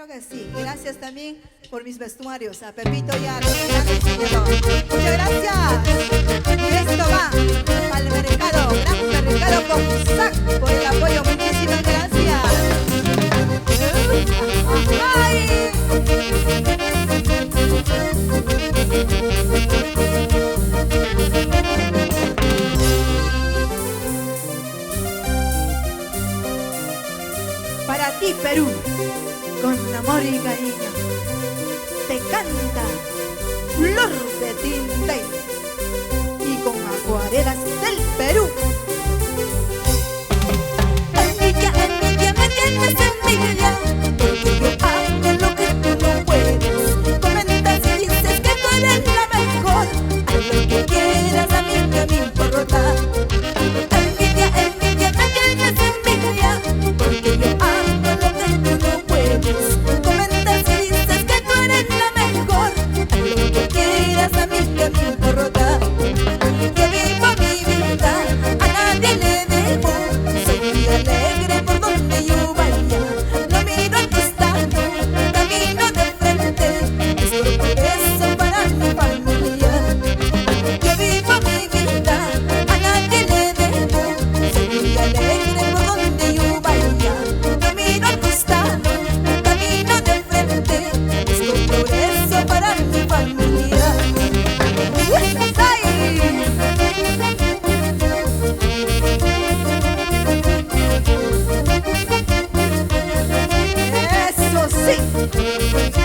Claro que sí. Gracias también por mis vestuarios, a Pepito y a los grandes diseñadores. Muchas gracias. Y esto va al mercado, gran mercado con SAC por el apoyo. Muchísimas gracias. ¡Ay! Para ti, Perú, con amor y cariño, te canta Flor de Tintén y con acuarelas del Perú. Envidia, envidia, me tienes envidia, porque yo hago lo que tú no puedes. Comentas y dices que tú eres la mejor, haz lo que quieras, a mí que me importa. Envidia, envidia, me tienes envidia, porque yo hago lo que tú no puedes. Comentas y dices que tú eres la mejor, haz lo que quieras, a mí que me importa. Yo vivo mi vida, a nadie le debo, soy muy alegre por donde yo vaya. No miro al costado, camino de frente, estoy por eso para mi familia. Yo vivo mi vida, a nadie le debo, soy muy alegre por donde yo vaya. No miro al costado, camino de frente, estoy por eso para mi familia. Eso sí.